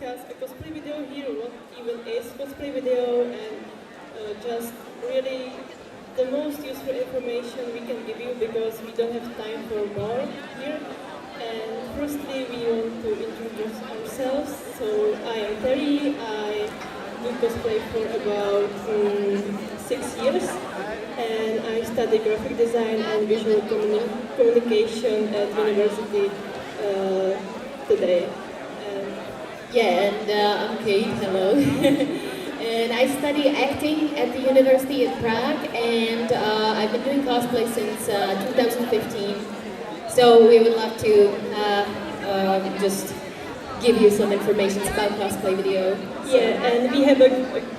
discuss a cosplay video here, what even is cosplay video, and just really the most useful information we can give you because we don't have time for more here. And firstly, we want to introduce ourselves. So I am Terry. I do cosplay for about 6 years, and I study graphic design and visual communication at university today. I'm Kate, hello. And I study acting at the university in Prague, and I've been doing cosplay since 2015. So we would love to just give you some information about cosplay video. Yeah, and we have a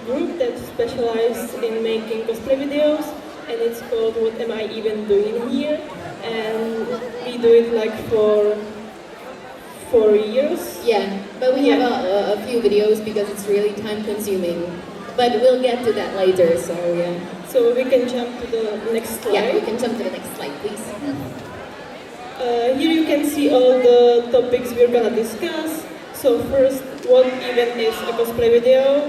group that specializes in making cosplay videos, and it's called What Am I Even Doing Here? And we do it like for 4 years. Yeah, but we have a few videos because it's really time consuming. But we'll get to that later, so yeah. So we can jump to the next slide. Yeah, we can jump to the next slide, please. Here you can see all the topics we're gonna discuss. So first, what even is a cosplay video?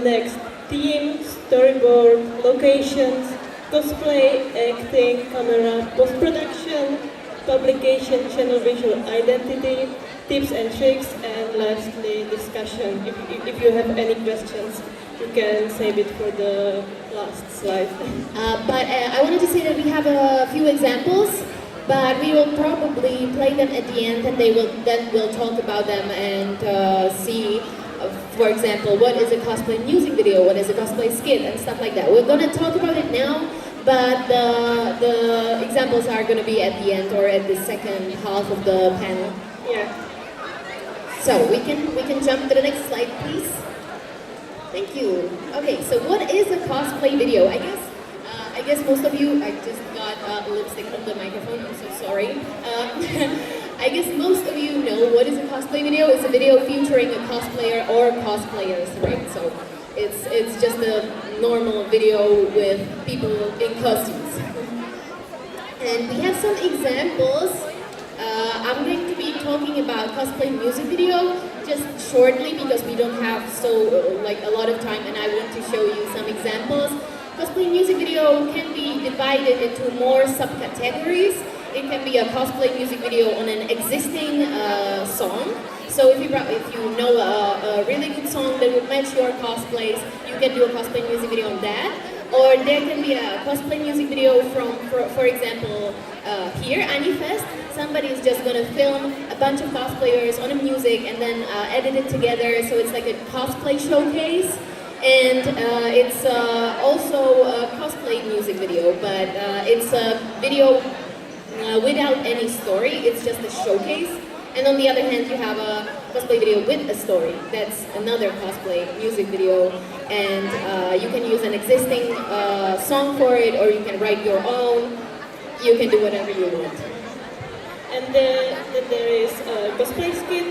Next, theme, storyboard, locations, cosplay, acting, camera, post-production, publication, channel visual identity, tips and tricks, and lastly, discussion. If you have any questions, you can save it for the last slide. But I wanted to say that we have a few examples, but we will probably play them at the end, and then we'll talk about them and see, for example, what is a cosplay music video, what is a cosplay skit, and stuff like that. We're gonna talk about it now, but the examples are gonna be at the end or at the second half of the panel. Yeah. So we can jump to the next slide, please. Thank you. Okay, so what is a cosplay video? I guess most of you, I just got lipstick from the microphone, I'm so sorry. I guess most of you know what is a cosplay video. It's a video featuring a cosplayer or cosplayers, right? So it's just a normal video with people in costumes. And we have some examples. I'm going to be talking about cosplay music video just shortly because we don't have a lot of time, and I want to show you some examples. Cosplay music video can be divided into more subcategories. It can be a cosplay music video on an existing song. So if you know a really good song that would match your cosplays, you can do a cosplay music video on that. Or there can be a cosplay music video from, for example, here, AniFest. Somebody is just going to film a bunch of cosplayers on a music and then edit it together, so it's like a cosplay showcase. And it's also a cosplay music video, but it's a video without any story, it's just a showcase. And on the other hand, you have a cosplay video with a story. That's another cosplay music video. And you can use an existing song for it, or you can write your own. You can do whatever you want. And then there is a cosplay skit.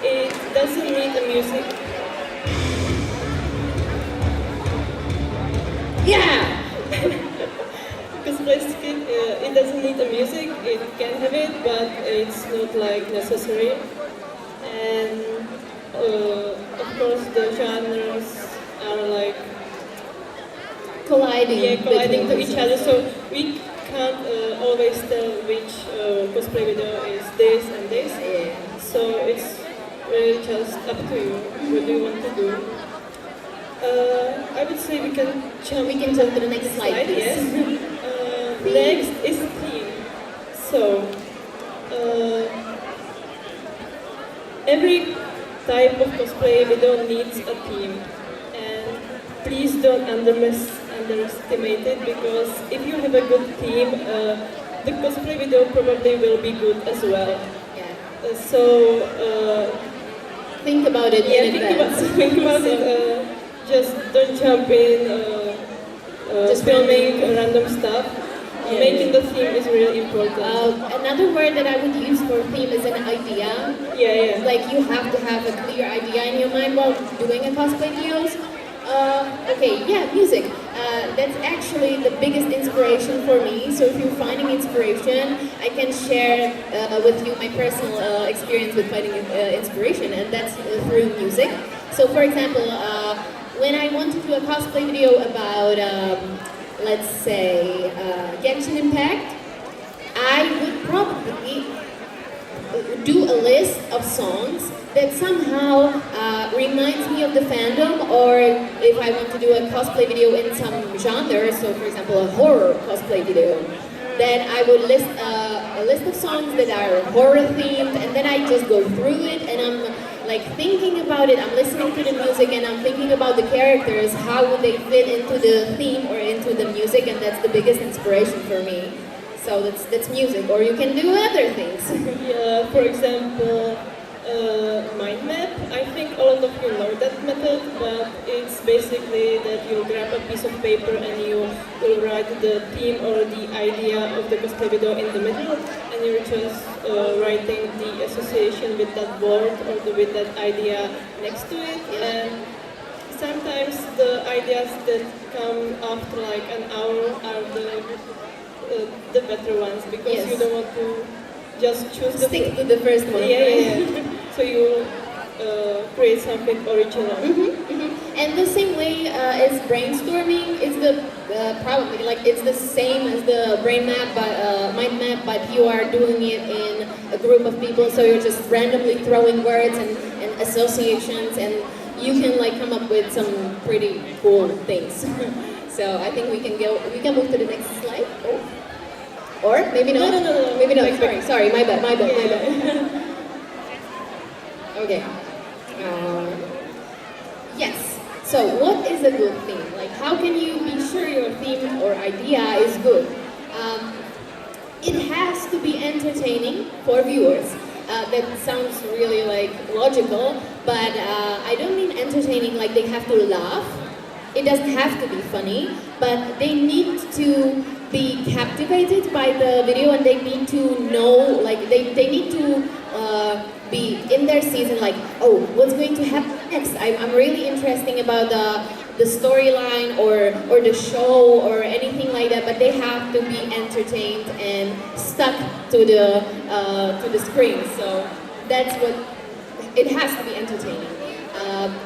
It doesn't need a music. Yeah! Cosplay skit, it doesn't need a music. It can have it, but it's not like necessary. And of course, the genres are like colliding to each other. So we can't always tell which cosplay video is this and this. Yeah. So it's really just up to you. What do you want to do? I would say we can jump to the next slide, please. Yes. Next is theme. So every type of cosplay video needs a theme, and please don't underestimate it, because if you have a good theme, the cosplay video probably will be good as well. Yeah. So think about it in advance. Think about it. Just don't jump in just filming random stuff. Making the theme is really important. Another word that I would use for theme is an idea. Yeah. Like you have to have a clear idea in your mind while doing a cosplay videos. Okay, yeah, music. that's actually the biggest inspiration for me. So if you're finding inspiration, I can share with you my personal experience with finding inspiration, and that's through music. So for example, when I want to do a cosplay video about, let's say, Genshin Impact, I would probably do a list of songs that somehow reminds me of the fandom, or if I want to do a cosplay video in some genre, so for example a horror cosplay video, then I would list a list of songs that are horror themed, and then I just go through it and I'm like thinking about it, I'm listening to the music and I'm thinking about the characters, how would they fit into the theme or into the music, and that's the biggest inspiration for me. So that's music, or you can do other things. Yeah, for example, mind map. I think a lot of you know that method, but it's basically that you grab a piece of paper and you will write the theme or the idea of the cosplay video in the middle, and you're just writing the association with that word or with that idea next to it. And sometimes the ideas that come after like an hour are the better ones, because you don't want to just choose the stick to the first one. Yeah. So you create something original. And the same way as brainstorming, it's the probably like it's the same as the brain map, but mind map, but you are doing it in a group of people. So you're just randomly throwing words and associations, and you can like come up with some pretty cool things. So I think we can move to the next slide. Oh. Or maybe not. No. Maybe not. Sorry. My bad. Okay. Yes. So what is a good theme? Like, how can you be sure your theme or idea is good? It has to be entertaining for viewers. That sounds really like logical, but I don't mean entertaining like they have to laugh. It doesn't have to be funny, but they need to be captivated by the video, and they need to know, like they need to be in their season, like, oh, what's going to happen next? I'm really interested about the storyline or the show or anything like that, but they have to be entertained and stuck to the screen. So that's what it has to be entertaining.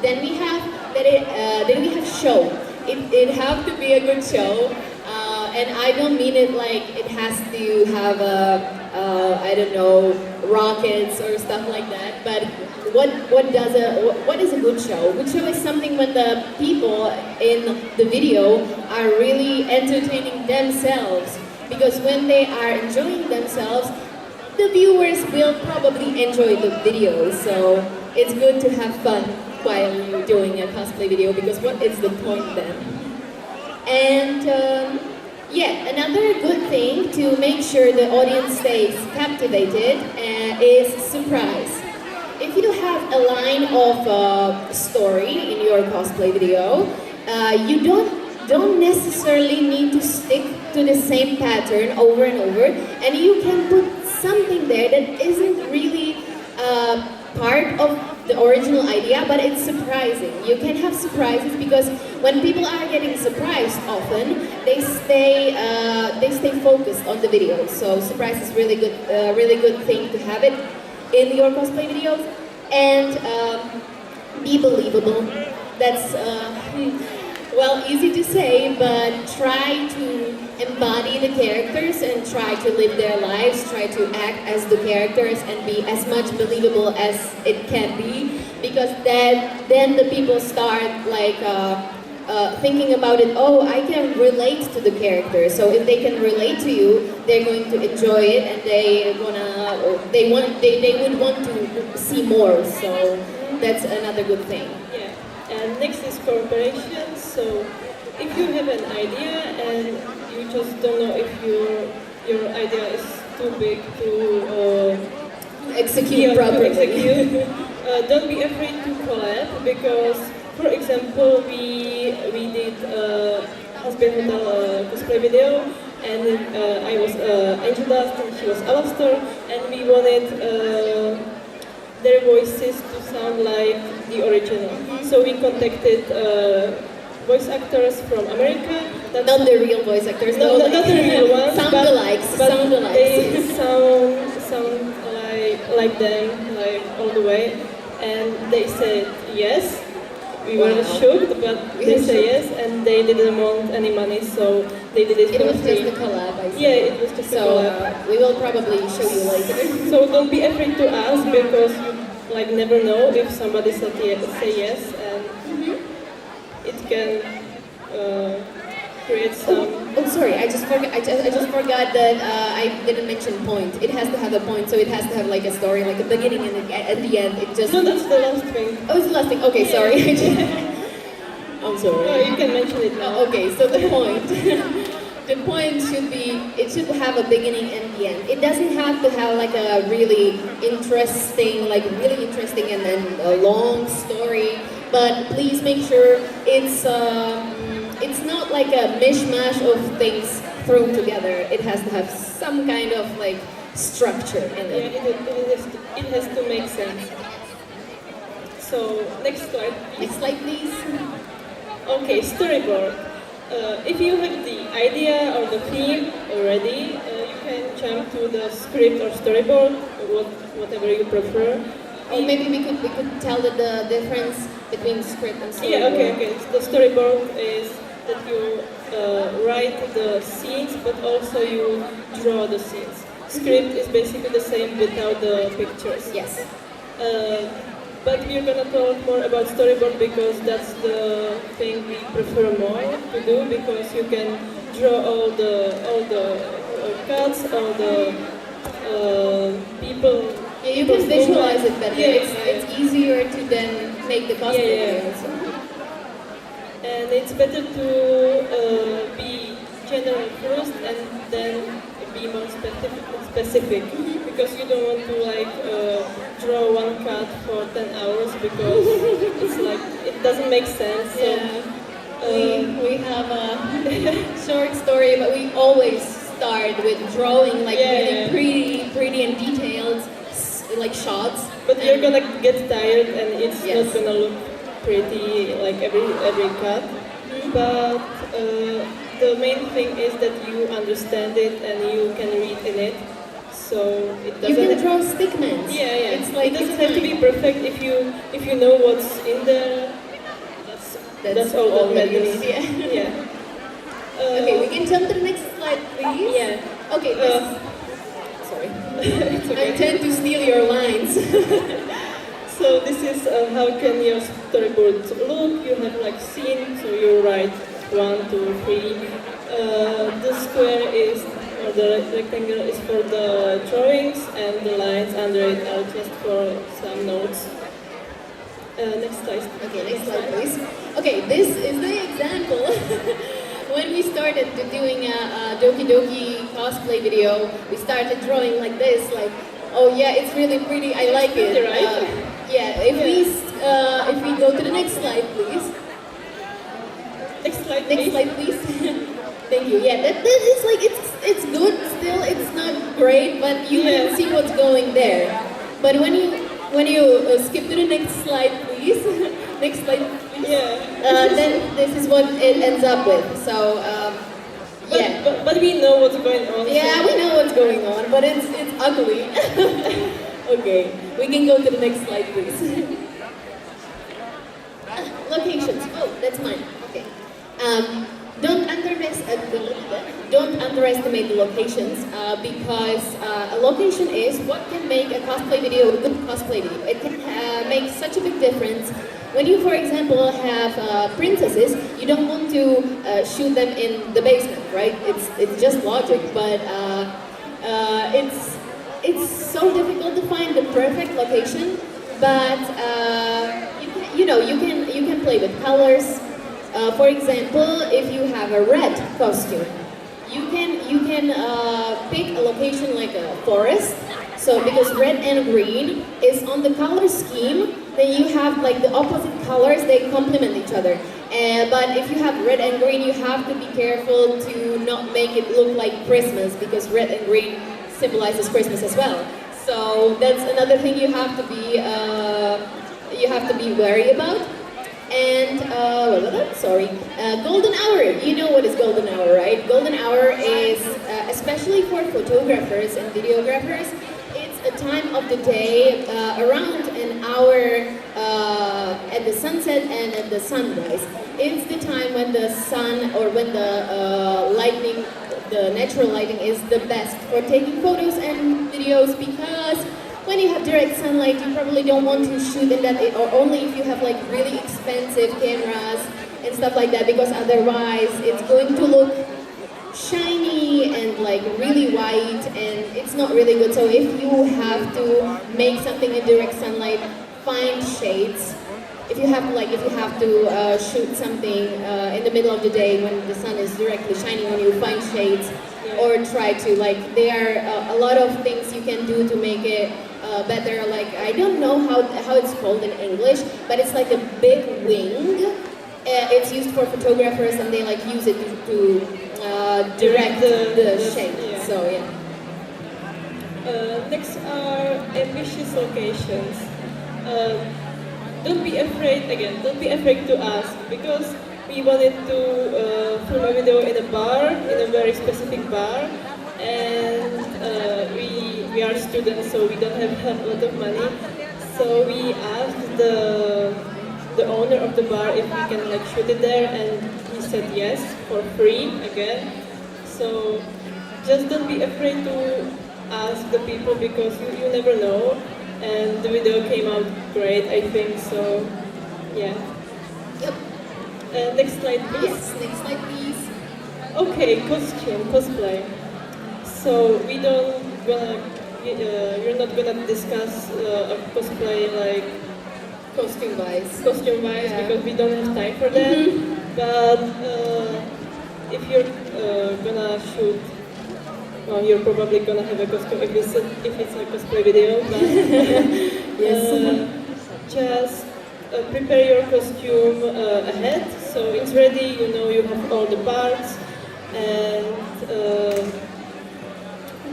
Then we have show. It have to be a good show. And I don't mean it like it has to have I don't know, rockets or stuff like that. But what is a good show? A good show is something when the people in the video are really entertaining themselves. Because when they are enjoying themselves, the viewers will probably enjoy the video. So it's good to have fun while you're doing a cosplay video, because what is the point then? And yeah, another good thing to make sure the audience stays captivated is surprise. If you have a line of story in your cosplay video, you don't necessarily need to stick to the same pattern over and over, and you can put something there that isn't really part of the original idea, but it's surprising. You can have surprises, because when people are getting surprised often, they stay focused on the video. So surprise is really good thing to have it in your cosplay videos. And be believable. That's well, easy to say, but try to embody the characters and try to live their lives, try to act as the characters and be as much believable as it can be, because then the people start like thinking about it, oh, I can relate to the character. So if they can relate to you, they're going to enjoy it, and they would want to see more. So that's another good thing. Yeah. And next is cooperation. So if you have an idea and you just don't know if your idea is too big to execute properly, don't be afraid to collab, because, for example, we did husband hotel cosplay video, and I was Angel Dust and she was Alastor, and we wanted their voices to sound like the original. So we contacted voice actors from America. Not the real voice actors, No, not the real ones. Sound-alikes. They sound like them, like all the way. And they said yes. We were shocked, but they say yes, and they didn't want any money, so they did it for free. It was just a collab, I see. Yeah, it was just a collab. We will probably show you later. So don't be afraid to ask, because you like never know if somebody say yes, and it can create some. Oh, sorry, I just forgot that I didn't mention point. It has to have a point, so it has to have like a story, like a beginning and at the end. It just. No, that's the last thing. Oh, it's the last thing. Okay, sorry. I'm sorry. No, you can mention it now. Okay, so the point. The point should be, it should have a beginning and the end. It doesn't have to have like a really interesting and then a long story. But please make sure it's not like a mishmash of things thrown together. It has to have some kind of like structure in it. Yeah, it has to make sense. So next slide. Next slide, please. Okay, storyboard. If you have the idea or the theme already, you can jump to the script or storyboard, or whatever you prefer. Or maybe we could tell the difference between script and storyboard. Yeah, okay. The storyboard is that you write the scenes, but also you draw the scenes. Script is basically the same without the pictures. Yes. But we're gonna talk more about storyboard because that's the thing we prefer more to do, because you can draw all the cuts, all the people. Yeah, you can visualize it better. Yeah, it's easier to then make the cosplay. And it's better to be general first and then be more specific, because you don't want to like draw one cut for 10 hours because it's like it doesn't make sense. So, we have a short story, but we always start with drawing like really pretty and detailed like shots. But you're gonna get tired and it's not gonna look pretty like every cut. But the main thing is that you understand it and you can read in it. So it doesn't. You can draw stickmans. Yeah. It's like it doesn't have to be perfect if you know what's in there. That's all that matters. Yeah. Okay, we can jump to the next slide, please. Yeah. Okay. Sorry. It's okay. I tend to steal your lines. So this is how can your storyboard look. You have like scene, so you write 1, 2, 3. The square is, or the rectangle is for the drawings, and the lines under it are just for some notes. Next slide. Okay, next slide, please. Okay, this is the example. When we started doing a Doki Doki cosplay video, we started drawing like this, like, oh yeah, it's really pretty, I like it. Right? If we go to the next slide, please. Next slide, please. Thank you. Yeah, that is like, it's good still, it's not great, but you can see what's going there. But when you skip to the next slide, please. Next slide, please. Then this is what it ends up with. So, But we know what's going on. Yeah, we know what's going on, but it's ugly. Okay, we can go to the next slide, please. Locations. Oh, that's mine. Okay. Don't underestimate the locations because a location is what can make a cosplay video a good cosplay video. It can make such a big difference. When you, for example, have princesses, you don't want to shoot them in the basement, right? It's just logic, but it's so difficult to find the perfect location. But you can play with colors. For example, if you have a red costume, you can pick a location like a forest. So because red and green is on the color scheme, then you have like the opposite colors, they complement each other. But if you have red and green, you have to be careful to not make it look like Christmas, because red and green symbolizes Christmas as well. So that's another thing you have to be wary about. And sorry, golden hour. You know what is golden hour, right? Golden hour is especially for photographers and videographers. It's a time of the day around an hour at the sunset and at the sunrise. It's the time when the sun or when the lightning, the natural lighting is the best for taking photos and videos, because when you have direct sunlight, you probably don't want to shoot in that, or only if you have like really expensive cameras and stuff like that, because otherwise it's going to look shiny and like really white, and it's not really good. So if you have to make something in direct sunlight, find shades. If you have to shoot something in the middle of the day when the sun is directly shining on you, find shades, or try to there are a lot of things you can do to make it better. Like, I don't know how it's called in English, but it's like a big wing. It's used for photographers, and they use it to direct the shape. Yeah. So yeah. Next are ambitious locations. Don't be afraid to ask, because we wanted to film a video in a bar, in a very specific bar, and we are students, so we don't have a lot of money. So we asked the owner of the bar if we can shoot it there, and he said yes, for free again. So just don't be afraid to ask the people, because you never know. And the video came out great, I think, so yeah. Yep. Next slide, please. Yes, next slide, please. Okay, cosplay. So you're not gonna discuss a cosplay Costume-wise, yeah, because we don't have time for that. But if you're gonna shoot, well, you're probably gonna have a costume if it's a cosplay video. But yes. Just prepare your costume ahead, so it's ready. You have all the parts, and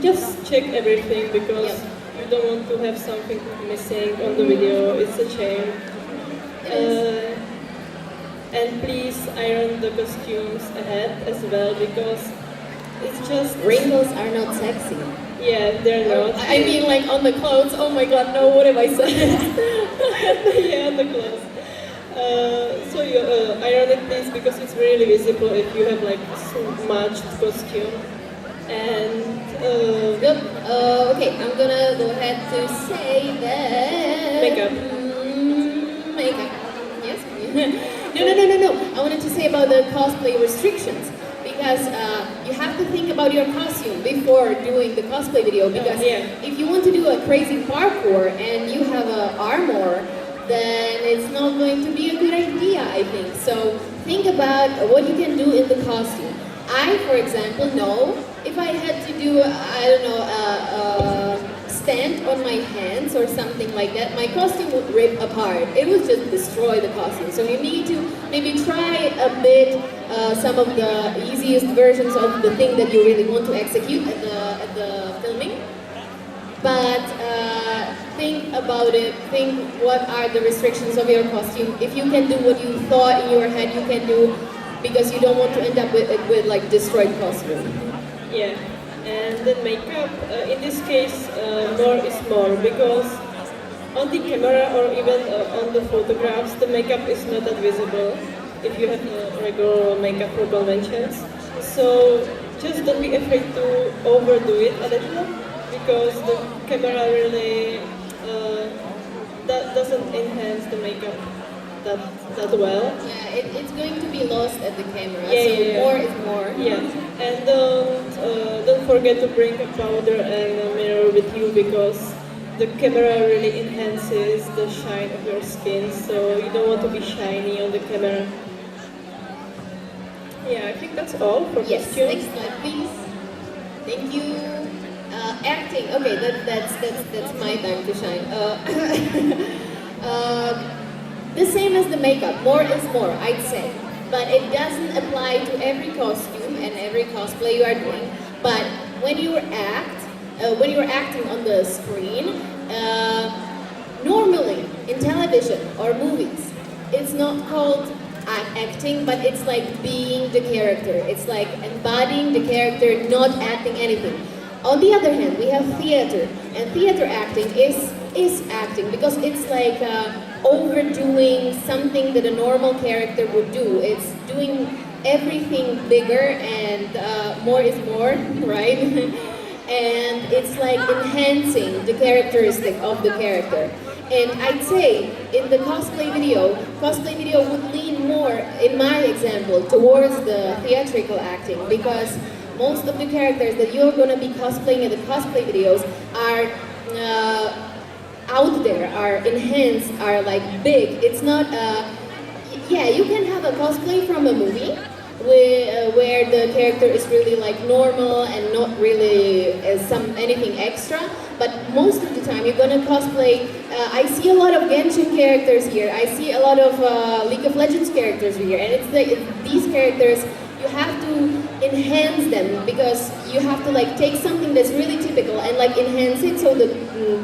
just check everything, because you don't want to have something missing on the video. It's a shame. And please iron the costumes ahead as well, because it's just... Wrinkles are not sexy. Yeah, they're not. I mean, on the clothes. Oh my god, no, what have I said? Yeah, on the clothes. So you iron it, please, because it's really visible if you have smudged costume. And okay, I'm gonna go ahead to say that makeup. Makeup. Yes. No. I wanted to say about the cosplay restrictions, because you have to think about your costume before doing the cosplay video. Because if you want to do a crazy parkour and you have an armor, then it's not going to be a good idea, I think. So think about what you can do in the costume. I, for example, know if I had to do, a stand on my hands or something like that, my costume would rip apart. It would just destroy the costume. So you need to maybe try a bit some of the easiest versions of the thing that you really want to execute at the filming. But think about it, think what are the restrictions of your costume. If you can do what you thought in your head you can do, because you don't want to end up with destroyed costume. Yeah, and then makeup, in this case, more is more, because on the camera or even on the photographs, the makeup is not that visible if you have regular makeup for conventions. So just don't be afraid to overdo it a little, because the camera really doesn't enhance the makeup that well. Yeah, it's going to be lost at the camera, Yeah. More is more. Yeah, and don't forget to bring a powder and a mirror with you, because the camera really enhances the shine of your skin, so you don't want to be shiny on the camera. Yeah, I think that's all for costume. Next slide, please. Thank you. Acting. Okay, that's my time to shine. The same as the makeup. More is more, I'd say. But it doesn't apply to every costume and every cosplay you are doing. But when you're acting on the screen, normally in television or movies, it's not called acting, but it's like being the character. It's like embodying the character, not acting anything. On the other hand, we have theater, and theater acting is acting because it's like overdoing something that a normal character would do. It's doing everything bigger and more is more, right? And it's like enhancing the characteristic of the character. And I'd say in the cosplay video would lean more, in my example, towards the theatrical acting because most of the characters that you're going to be cosplaying in the cosplay videos are out there, are enhanced, are like big. It's not, yeah, you can have a cosplay from a movie where the character is really like normal and not really anything extra, but most of the time you're gonna cosplay. I see a lot of Genshin characters here. I see a lot of League of Legends characters here, and it's like these characters you have to enhance them because you have to like take something that's really typical and like enhance it so the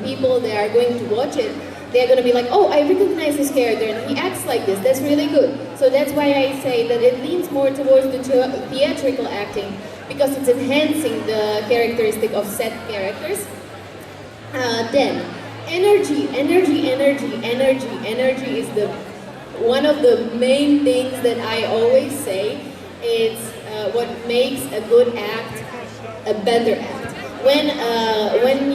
people that are going to watch it, they're going to be like, oh, I recognize this character and he acts like this, that's really good. So that's why I say that it leans more towards the theatrical acting because it's enhancing the characteristic of set characters. Then, energy is the one of the main things that I always say. It's what makes a good act a better act. When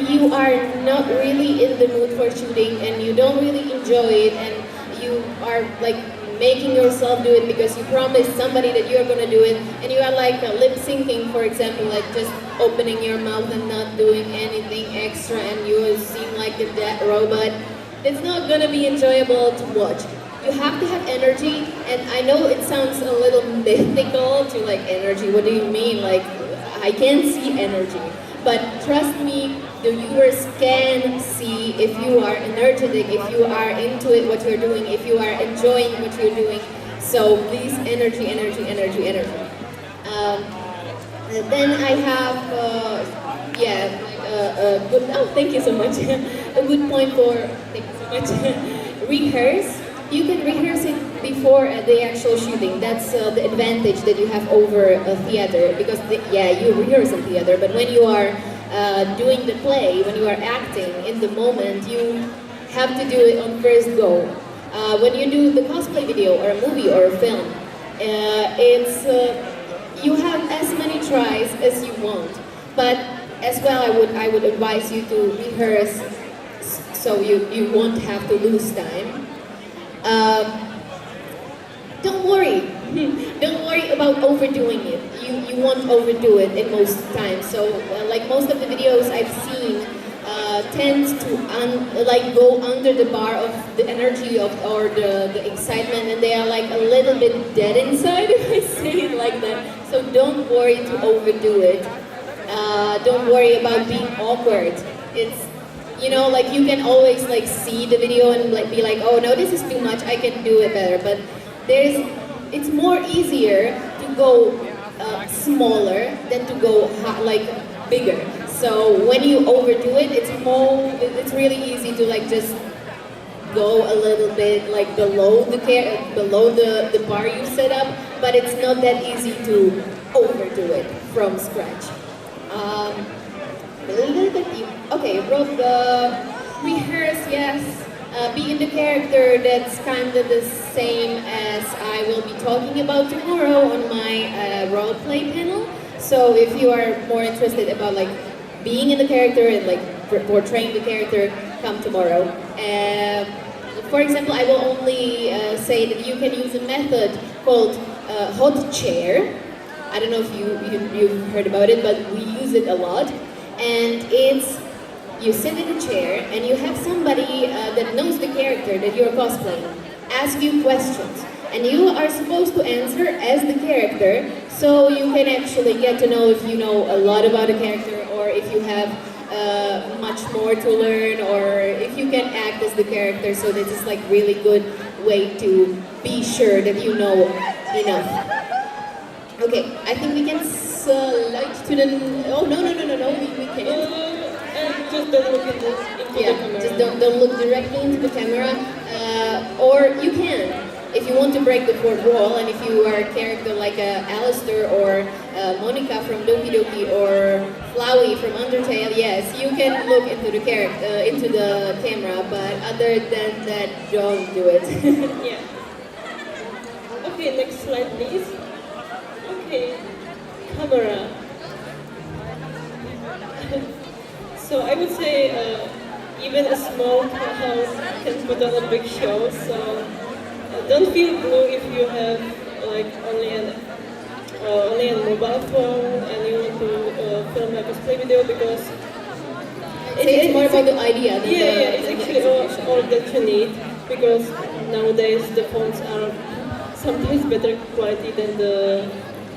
you are not really in the mood for shooting and you don't really enjoy it and you are like making yourself do it because you promised somebody that you're gonna do it and you are like lip syncing, for example, like just opening your mouth and not doing anything extra and you seem like a dead robot, it's not gonna be enjoyable to watch. You have to have energy, and I know it sounds a little mythical to like energy. What do you mean? Like, I can't see energy. But trust me, the viewers can see if you are energetic, if you are into it, what you're doing, if you are enjoying what you're doing. So please, energy. Then I have, good, oh, thank you so much. A good point for, thank you so much. Rehearse. You can rehearse it before the actual shooting. That's the advantage that you have over a theater because, you rehearse in theater, but when you are doing the play, when you are acting in the moment, you have to do it on first go. When you do the cosplay video or a movie or a film, you have as many tries as you want. But as well, I would advise you to rehearse so you won't have to lose time. Don't worry. Don't worry about overdoing it. You won't overdo it in most times. So, like most of the videos I've seen, tends to go under the bar of the energy or the excitement, and they are like a little bit dead inside, if I say it like that. So don't worry to overdo it. Don't worry about being awkward. It's, you know, like you can always like see the video and like be like, oh no, this is too much, I can do it better. But it's more easier to go smaller than to go like bigger. So when you overdo it, it's really easy to like just go a little bit like below the bar you set up, but it's not that easy to overdo it from scratch. A little bit deep. Okay, rehearse, yes. Be in the character. That's kind of the same as I will be talking about tomorrow on my role play panel. So if you are more interested about like being in the character and like portraying the character, come tomorrow. For example, I will only say that you can use a method called hot chair. I don't know if you've heard about it, but we use it a lot. And it's, you sit in a chair and you have somebody that knows the character that you're cosplaying ask you questions. And you are supposed to answer as the character, so you can actually get to know if you know a lot about the character or if you have much more to learn, or if you can act as the character. So this is like really good way to be sure that you know enough. Okay, I think we can slide to the... Oh, no, we can't. Just don't look into the camera. Just don't look directly into the camera. Or you can. if you want to break the fourth wall, and if you are a character like Alistair or Monica from Doki Doki or Flowey from Undertale, yes, you can look into the into the camera, but other than that, don't do it. Yeah. Okay, next slide, please. Okay, camera. So I would say even a small house can put on a big show. So don't feel blue if you have like only a mobile phone and you want to film a cosplay video, because it's more about the idea than it's actually all that you need, because nowadays the phones are sometimes better quality than the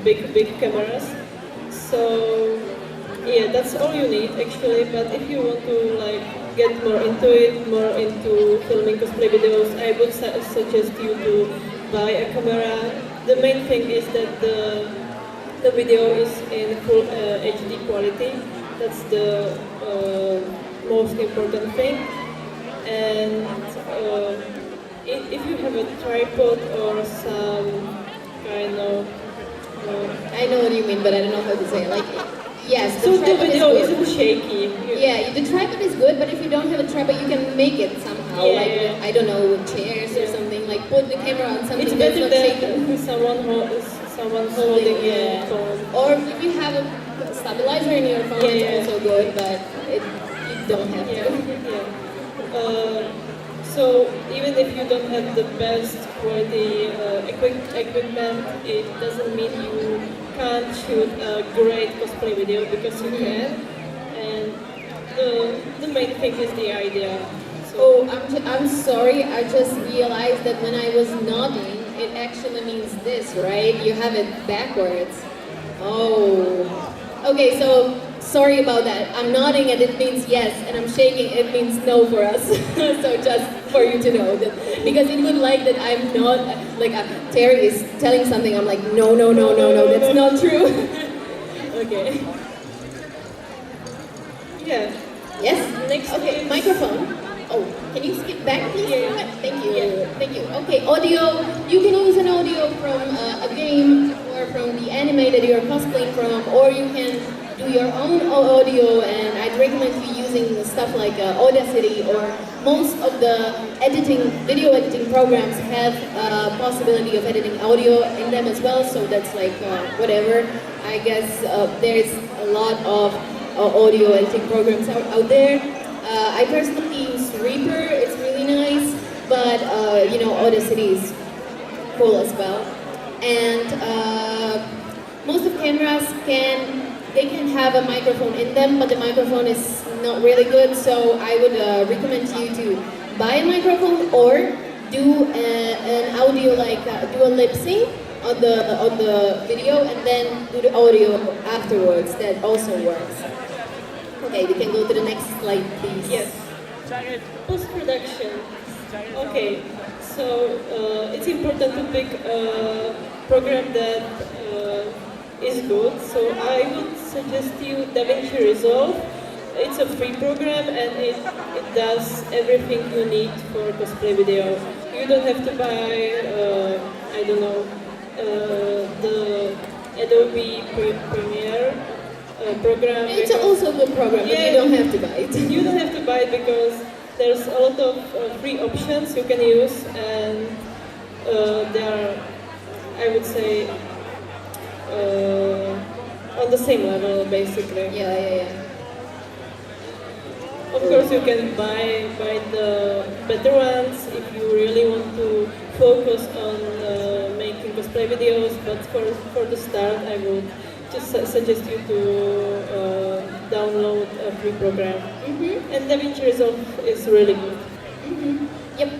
big cameras. So yeah, that's all you need actually. But if you want to like get more into filming cosplay videos, I would suggest you to buy a camera. The main thing is that the video is in full HD quality. That's the most important thing. And if you have a tripod or some kind of I know what you mean, but I don't know how to say it. Like, yes, so the tripod video is good. isn't shaky. Yeah, the tripod is good, but if you don't have a tripod, you can make it somehow. Yeah, like, yeah. with, I don't know, with chairs or something. Like, put the camera on something It's that's better not shaking. than someone holding your phone. Or if you have a stabilizer in your phone, it's also good, but you don't have to. So even if you don't have the best quality equipment, it doesn't mean you can't shoot a great cosplay video, because you can. And the main thing is the idea. So, I'm sorry, I just realized that when I was nodding, it actually means this, right? You have it backwards. Oh. Okay, so sorry about that. I'm nodding and it means yes, and I'm shaking, it means no for us. So just for you to know that, because it would like that I'm not, like Terry is telling something, I'm like, no, that's not true. Okay. yeah. Yes? Next okay, is- microphone. Oh, can you skip back, please? Yeah. Thank you. Yeah. Thank you. Okay, audio. You can use an audio from a game or from the anime that you're cosplaying from, or you can do your own audio, and I'd recommend you using stuff like Audacity, or most of the video editing programs have a possibility of editing audio in them as well, so that's like whatever. I guess there's a lot of audio editing programs out there. I personally use Reaper, it's really nice, but you know, Audacity is cool as well. And most of cameras can have a microphone in them, but the microphone is not really good, so I would recommend you to buy a microphone or do an audio, like do a lip sync on the video and then do the audio afterwards. That also works. Okay, we can go to the next slide, please. Yes. Post-production. Okay, so it's important to pick a program that is good. So I would suggest you DaVinci Resolve. It's a free program and it does everything you need for cosplay video. You don't have to buy, I don't know, the Adobe Premiere program. It's also a good program, but you don't have to buy it. You don't have to buy it because there's a lot of free options you can use, and they are, I would say, on the same level basically. Yeah. Of course, you can buy the better ones if you really want to focus on making cosplay videos. But for the start, I would just suggest you to download a free program. And DaVinci Resolve is really good. Yep.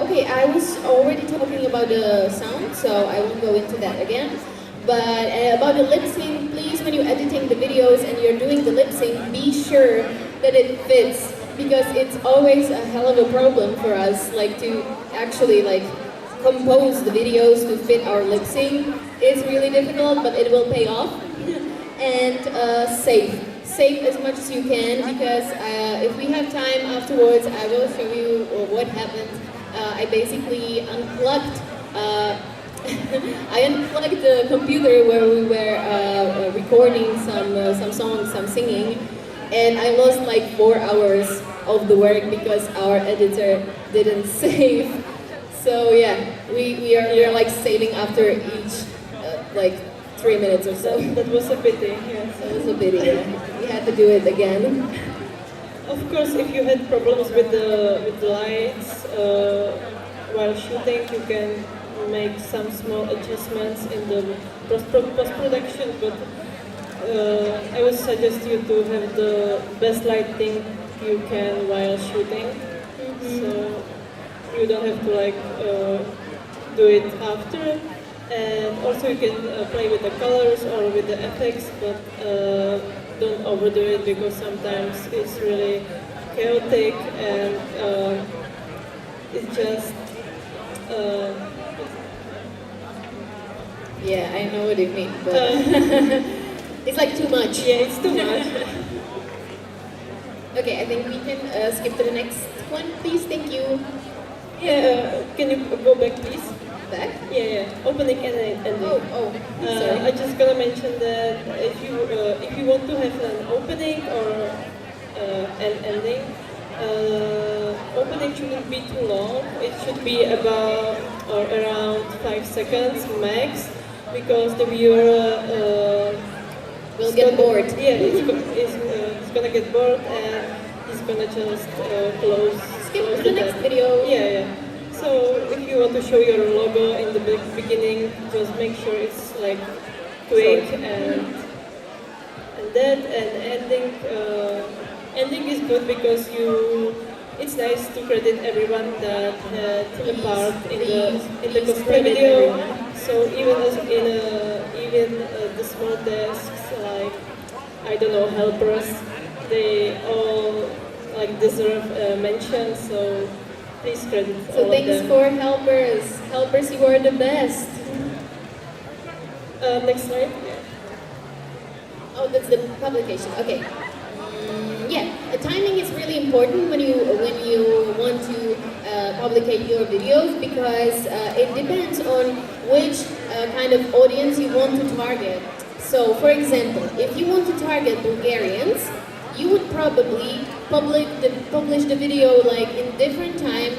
Okay, I was already talking about the sound, so I won't go into that again. But about the lip sync, please, when you're editing the videos and you're doing the lip sync, be sure that it fits, because it's always a hell of a problem for us, like to actually like compose the videos to fit our lip sync. It's really difficult, but it will pay off. And save as much as you can, because if we have time afterwards, I will show you what happened. I basically unplugged I unplugged the computer where we were recording some songs, some singing, and I lost like 4 hours of the work because our editor didn't save. So yeah, we are like saving after each like 3 minutes or so. That was a pity, yes. That was a pity, yeah. We had to do it again. Of course, if you had problems with the lights while shooting, you can make some small adjustments in the post-production, but I would suggest you to have the best lighting you can while shooting, so you don't have to like do it after. And also you can play with the colors or with the effects, but don't overdo it because sometimes it's really chaotic and it's just Yeah, I know what you mean, but it's like too much. yeah, it's too much. Okay, I think we can skip to the next one, please. Thank you. Yeah, can you go back, please? Back? Yeah, opening and ending. Oh, sorry. I just gonna mention that if you want to have an opening or an ending, opening shouldn't be too long. It should be about or around 5 seconds max, because the viewer Will get bored. Yeah, it's gonna get bored and he's gonna just close. Skip close to the next video. Yeah. So if you want to show your logo in the beginning, just make sure it's like quick and that, and ending is good because it's nice to credit everyone that had a part in the cosplay video. So even the small tasks like, I don't know, helpers, they all like deserve mention. So please credit all of them. So thanks for helpers. Helpers, you are the best. Next slide. Oh, that's the publication. Okay. Yeah, the timing is really important when you want to publicate your videos, because it depends on which kind of audience you want to target. So, for example, if you want to target Bulgarians, you would probably publish the video like in different time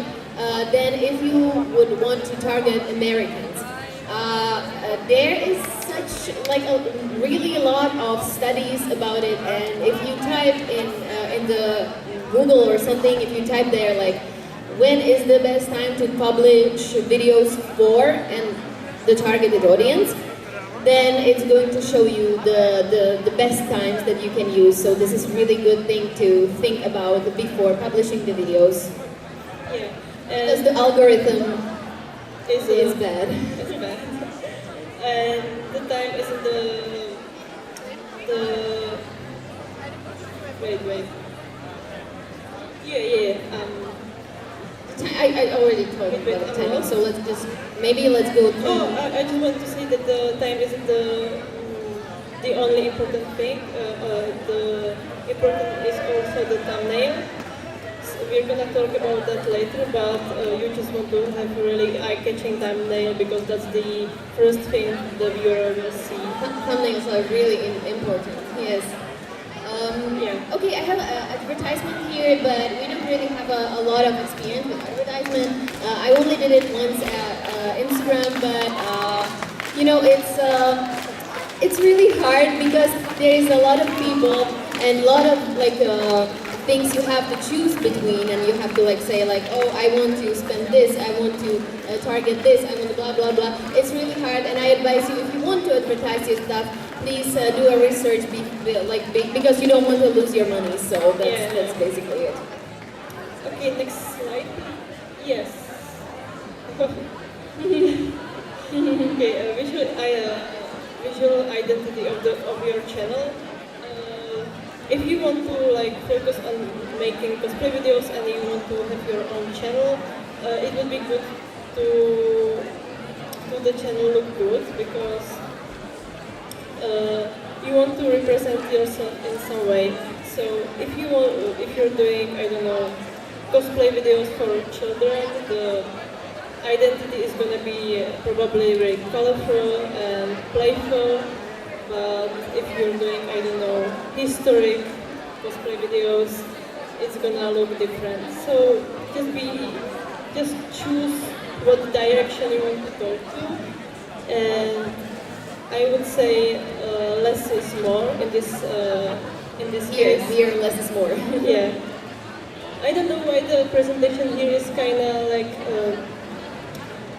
than if you would want to target Americans. There is such like really a lot of studies about it, and if you type in the Google or something, if you type there like when is the best time to publish videos for and the targeted audience, then it's going to show you the best times that you can use. So this is really good thing to think about before publishing the videos. Yeah, Because the algorithm is bad. It's bad. And the time isn't the wait. Yeah. I already told you about the timing, so let's go through. Oh, I just want to say that the time isn't the only important thing. The important is also the thumbnail. So we're gonna talk about that later, but you just want to have a really eye-catching thumbnail because that's the first thing the viewer will see. Thumbnails are really important. Yes. Yeah. Okay, I have an advertisement here, but we don't really have a lot of experience with advertisement. I only did it once at Instagram, but you know, it's really hard because there is a lot of people and a lot of like things you have to choose between, and you have to like say like, oh, I want to spend this, I want to target this, I want to blah blah blah. It's really hard, and I advise you, if you want to advertise your stuff, please do a research because you don't want to lose your money. So that's basically it. Okay, next slide. Yes. Okay, visual identity of your channel. If you want to like focus on making cosplay videos and you want to have your own channel, it would be good to the channel look good, because you want to represent yourself in some way. So if you're doing, I don't know, cosplay videos for children, identity is going to be probably very colorful and playful, but if you're doing, I don't know, historic cosplay videos, it's gonna look different. So just choose what direction you want to go to, and I would say less is more in this case. Here, less is more. Yeah. I don't know why the presentation here is kind of like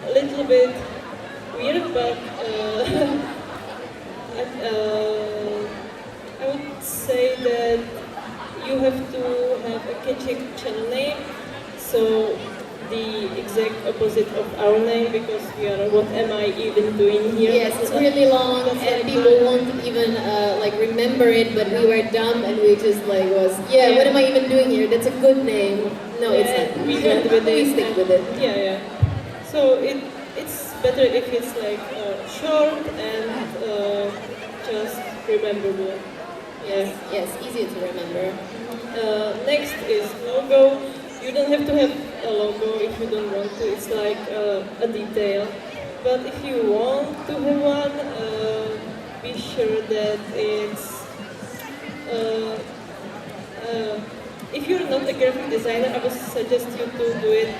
a little bit weird, but I would say that you have to have a catchy channel name, so the exact opposite of our name, because we are what am I even doing here? Yes, it's really long and people won't even like remember it, but we were dumb and we just like what am I even doing here? That's a good name. No, it's not. We went with it. We stick with it. Yeah. So it's better if it's like short and just rememberable. Yes, easier to remember. Next is logo. You don't have to have a logo if you don't want to. It's like a detail. But if you want to have one, be sure that it's. If you're not a graphic designer, I would suggest you to do it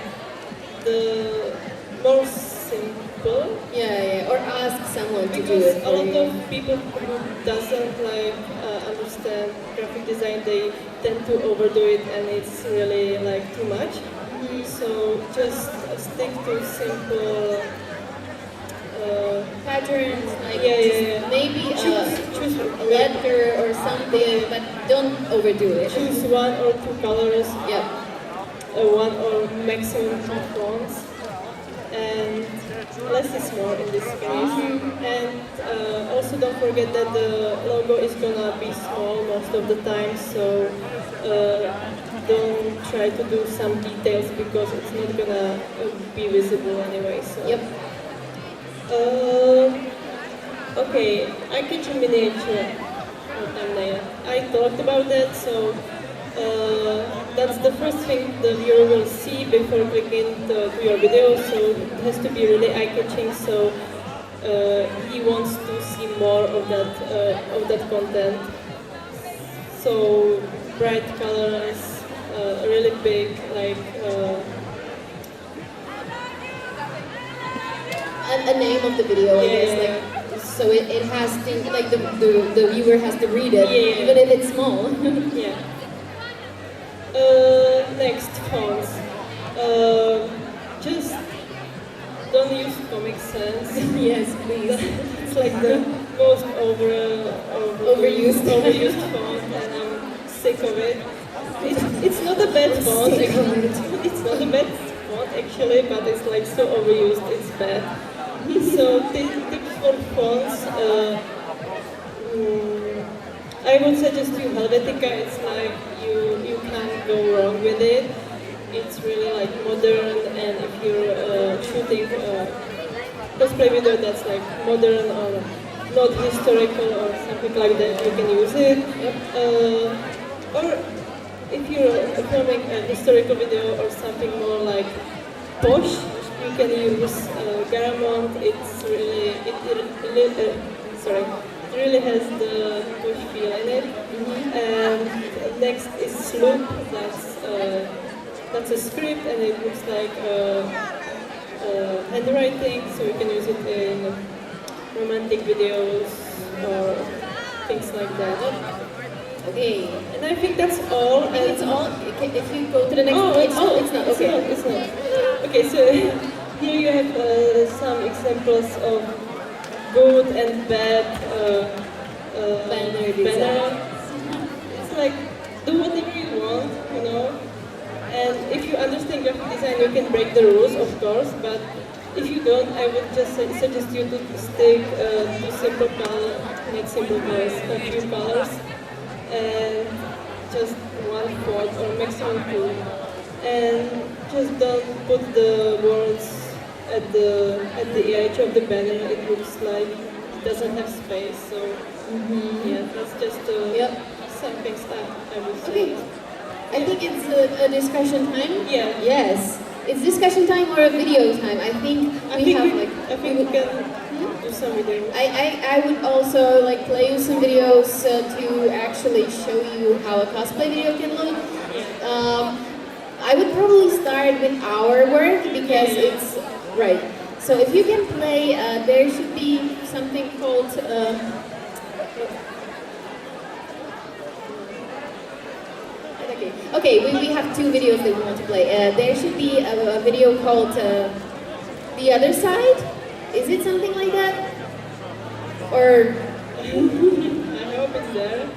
the more simple. Yeah, or ask someone to do Because it. a lot of people who doesn't like understand graphic design, they tend to overdo it, and it's really like too much. So just stick to simple patterns, like yeah. maybe Choose a letter or something, but don't overdo it. Choose one or two colors. Yeah. One or maximum two fonts, and less is more in this case. And also don't forget that the logo is gonna be small most of the time, so don't try to do some details because it's not gonna be visible anyway. So. Yep. Okay, I can do miniature thumbnail. I talked about that, so that's the first thing the viewer will see before clicking to your video, so it has to be really eye-catching, so he wants to see more of that content. So bright colors, really big, like a name of the video, I guess, like, so it has to, like, the viewer has to read it, even if it's small. Yeah. Next, fonts. Just don't use Comic Sans. Yes, please. It's like the most overused font, and I'm sick of it. It's not a bad font. It's not a bad font actually, but it's like so overused. It's bad. So tips for fonts. I would suggest you Helvetica. It's like you can't go wrong with it. It's really like modern, and if you're shooting cosplay video that's like modern or not historical or something like that, you can use it. Or if you're filming a historical video or something more like posh, you can use Garamond. It's really it really has the push feel in it. And next is Sloop. That's a script, and it looks like handwriting, so you can use it in romantic videos or things like that. Okay. And I think that's all. I think it's all. If you go to the next one, it's not. Okay. It's not. Okay, so here you have some examples of good and bad banner design. It's like, do whatever you want, you know. And if you understand graphic design, you can break the rules, of course. But if you don't, I would just suggest you to stick to simple colors, make simple colors, a few colors, and just one font or maximum two. And just don't put the words at the edge of the banner. It looks like it doesn't have space. So yeah, that's just some things I would say. Okay. I think it's a discussion time. Yeah. Yes. it's discussion time or a video time. I think we can do some videos. I would also like play you some videos to actually show you how a cosplay video can look. I would probably start with our work because it's right. So if you can play, there should be something called. Okay, we have two videos that we want to play. There should be a video called The Other Side. Is it something like that? Or I hope it's there.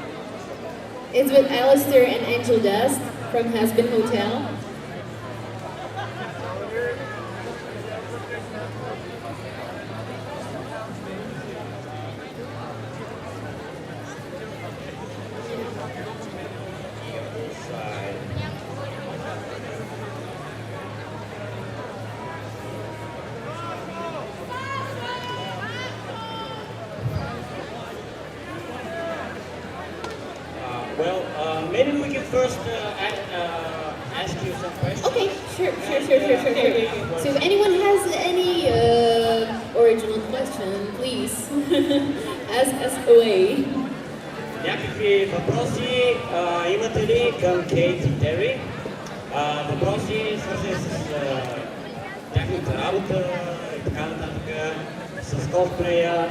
It's with Alistair and Angel Dust from Hasbin Hotel. Maybe we can first ask you some questions. Okay, sure. So if anyone has any original question, please ask us away. Някакви въпроси имате ли към Кейт и Тери? Въпроси свързани с тяхната работа и така нататък, с косплея.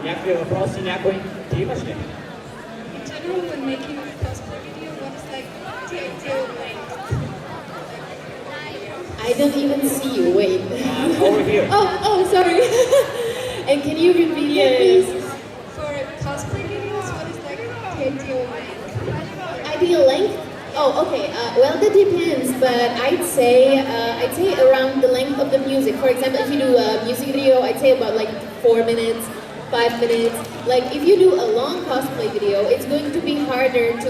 Някакви въпроси, някой? Ти имаш ли? When making a cosplay video, what is like the ideal length? I don't even see you, wait. Over here. Oh, sorry. And can you repeat that, please? For cosplay videos, what is like the ideal length? Ideal length? Oh, okay. Well, that depends, but I'd say around the length of the music. For example, if you do a music video, I'd say about like 4 minutes, 5 minutes. Like if you do a long cosplay video, it's going to be harder to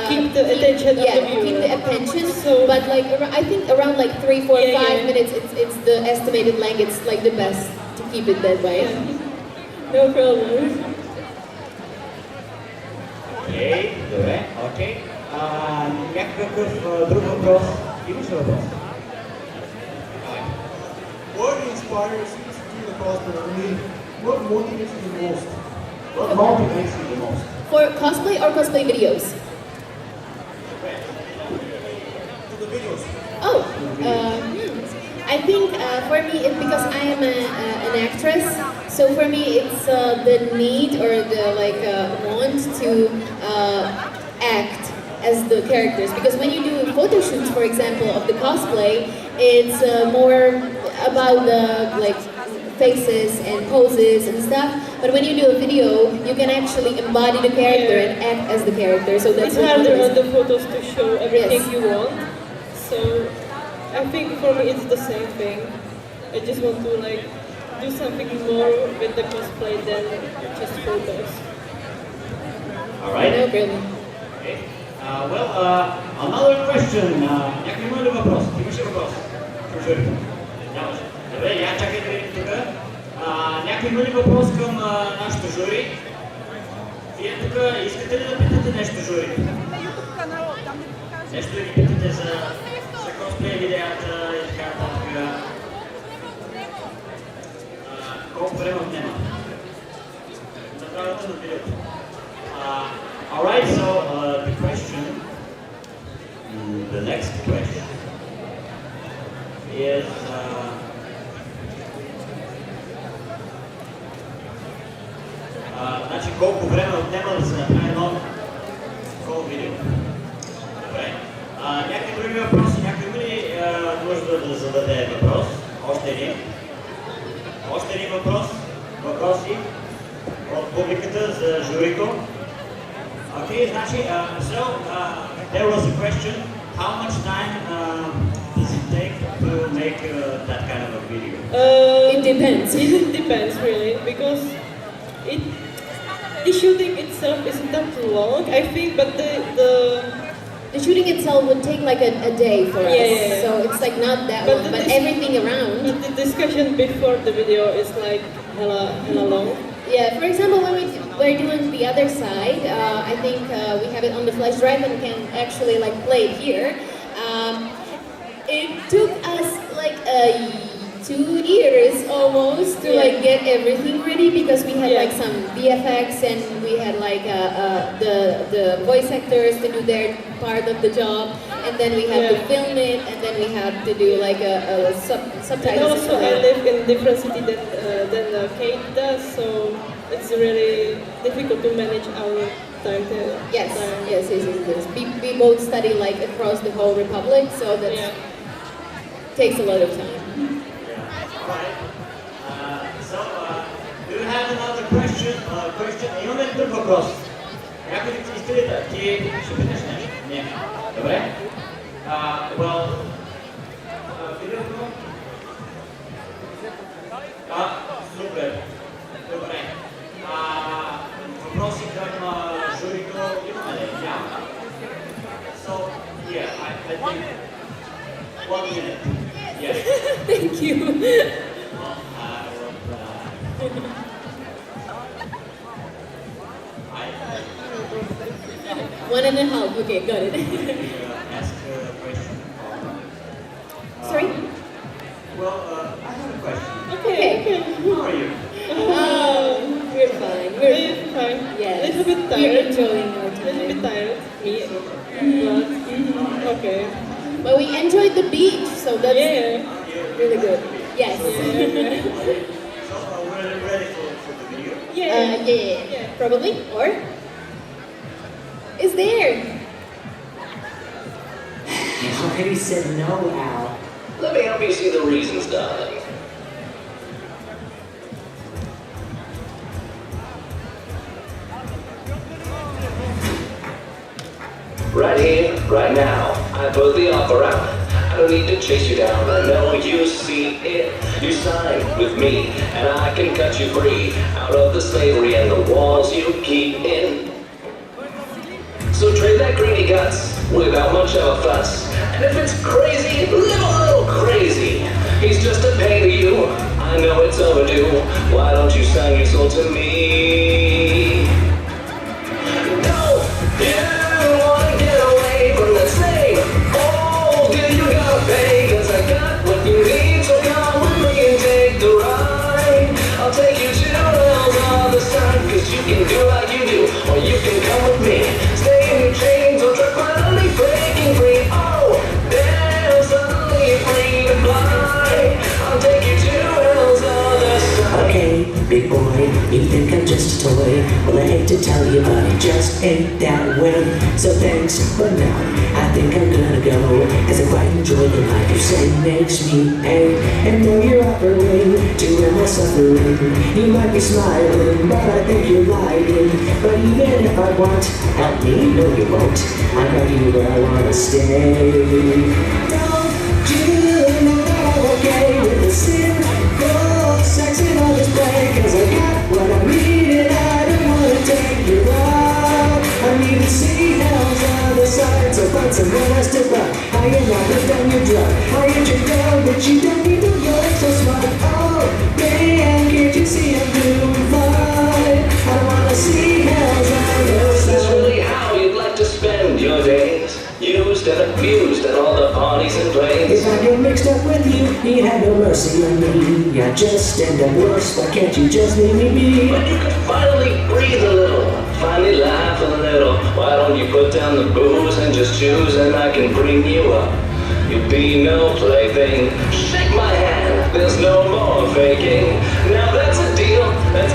keep the attention of the viewer. keep the attention. So, but like I think around like 3, 4, Yeah, 5 yeah. minutes, it's the estimated length. It's like the best to keep it that way. No problem. Окей, добре, окей. Някакъв друг въпрос? Имаш ли въпрос? What inspires you to do the cosplay? I mean, what motivates you the most? What motivates you the most? For cosplay or cosplay videos? To the videos. Oh, I think for me, it's because I am an actress. So for me, it's the need or the want to act as the characters. Because when you do photo shoots, for example, of the cosplay, it's more about the faces and poses and stuff. But when you do a video, you can actually embody the character and act as the character. So that's It's what harder motivates on the photos to show everything Yes. you want. So I think for me it's the same thing. I just want to do something more with the cosplay than just photos. Alright. No problem. Okay. Well, another question. Някой има ли въпрос? Имаш ли въпрос? Нямаш. Добре, я чакай да видим тук. Някой има ли въпрос към нашото жури? Вие тук искате ли да питате нещо жури? Нещо да ги питате за косплей видеята и така нататък. Колко време отнема? Направата на видеото. Alright, so the next question is значи колко време отнема да се направи едно такова видео? Добре. Някакви други въпроси? Някой има ли нужда да зададе въпрос? Още един? Още един въпрос? Въпроси от публиката за журито? Okay, значи, so there was a question, how much time does it take to make that kind of a video? It depends. It depends really, because the shooting itself isn't that long, I think, but The shooting itself would take like a day for us, Yeah. so it's like not that But long, the but dis- everything around. the discussion before the video is like hella long. Yeah, for example, when we're doing the other side, I think we have it on the flash drive and can actually like play it here. it took us like 2 years almost to like get everything ready because we had like some VFX and we had like the voice actors to do their part of the job, and then we had to film it, and then we had to do like a subtitles. And also, I live in a different city than Kate does, so it's really difficult to manage our time. Yes. We both study like across the whole republic, so that takes a lot of time. Right. So, do you have another question? Имаме друг въпрос. Някой ти историята, ти ще питаш нещо? Не. Добре? Well, видеото? Супер. Добре. Въпроси към журито имаме ли? Няма. So, yeah, I think 1 minute. Yes. Thank you. Well, One and a half. Okay, got it. ask a question. Sorry? Well, I have a question. Okay. How are you? We're fine. We're fine. Yes. A little bit We're tired. enjoying our A little bit time. tired. Me. But, okay. But we enjoyed the beach, so that's really good. Yes. So, we're ready for the video? Yeah. Probably. Or? Is there? You already said no, Al. Let me help you see the reasons, darling. Right here, right now, I put the offer out. I don't need to chase you down. I know you see it. You sign with me, and I can cut you free out of the slavery and the walls you keep in. So trade that greedy guts without much of a fuss. And if it's crazy, live a little crazy. He's just a pain to you. I know it's overdue. Why don't you sign your soul to me? No, you wanna get away from the slave. Oh, dude, you gotta pay, 'cause I got what you need. So come with me and take the ride. I'll take you to hell's other side, 'cause you can do like you do, or you can come with me. Stay in your chains or try finally breaking free. Oh, damn, suddenly you're free to fly. I'll take you to hell's other side. Okay, big boy, you think I'm just a toy? Well, I hate to tell you, but it just ain't that way. So thanks, but now I think I'm gonna go, 'cause I quite enjoy the life you say makes me pay. And though you're offering to end my suffering, you might be smiling, but I think you're lying. But even if I want, help me, no you won't. I'm right here where I wanna stay. Don't you know that I'm okay with the simple sex and all this play? 'Cause I got what I need and I don't wanna take you out. I need to see hell's other side, so find someone else to love. I am not left on your drug. I ain't your girl, but you don't need to look so smart. Oh, man, can't you see I'm doing fine? I wanna see hell's other Is this side. really how you'd like to spend your days? Used and abused at all the parties and plays? If I get mixed up with you, you had no mercy on me. I just end up worse, why can't you just leave me be? But you could finally breathe a little, finally laugh a little. Why don't you put down the booze and just choose, and I can bring you up? You'll be no plaything. Shake my hand, there's no more faking. Now that's a deal that's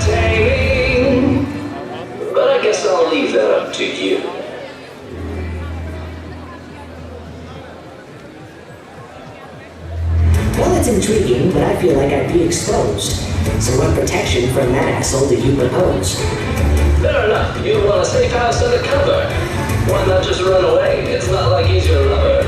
entertaining. But I guess I'll leave that up to you. Well, it's intriguing, but I feel like I'd be exposed. So what protection from that asshole do you propose? Fair enough, you want a safe house undercover. Why not just run away? It's not like he's your lover.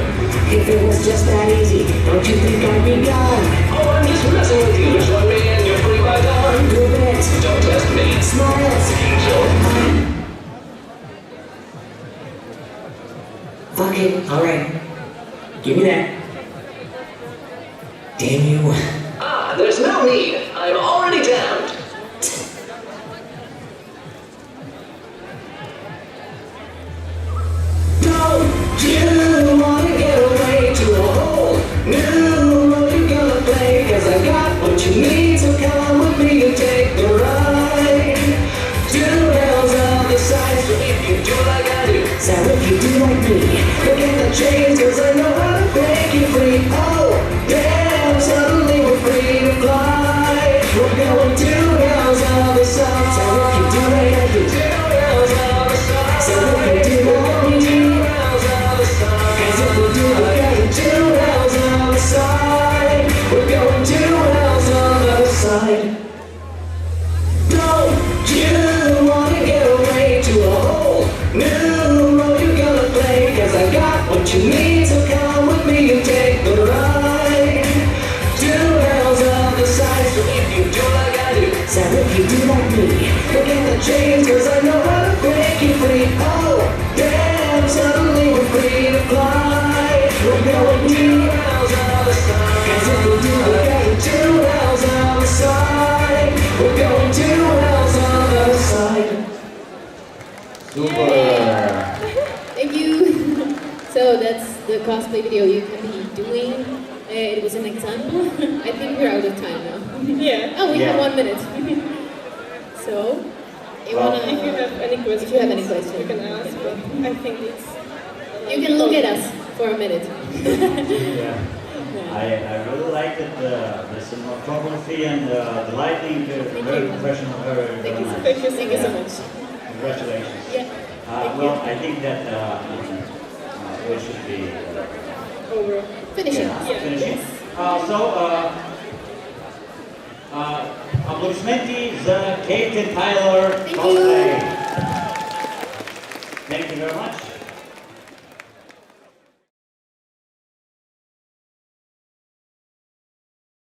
If it was just that easy, don't you think I'd be gone? Oh, I'm just messing with you. Join me and you're free by dawn. Prove it. Don't test me. Smiles. Angel. Fuck it. Alright. Give me that. Damn you. Ah, there's no need. I'm already damned. Don't you wanna get away to Thank you. So that's the cosplay video you can be doing. It was an example. I think we're out of time now. Yeah. Oh, we have Yeah. 1 minute. So, Well, If you have any questions, If you have any questions. you can ask, but I think it's... you can look at us for a minute. Yeah. I really liked it, the cinematography and the lighting, very you. professional, very, very Thank you. nice. Thank you so Thank you so much. much. Congratulations. Yeah. Thank Well, you. I think that we should be Over. Finishing. Yeah. finishing. Аплодисменти за Kate and Tyler Thank you. cosplay. Thank you very much.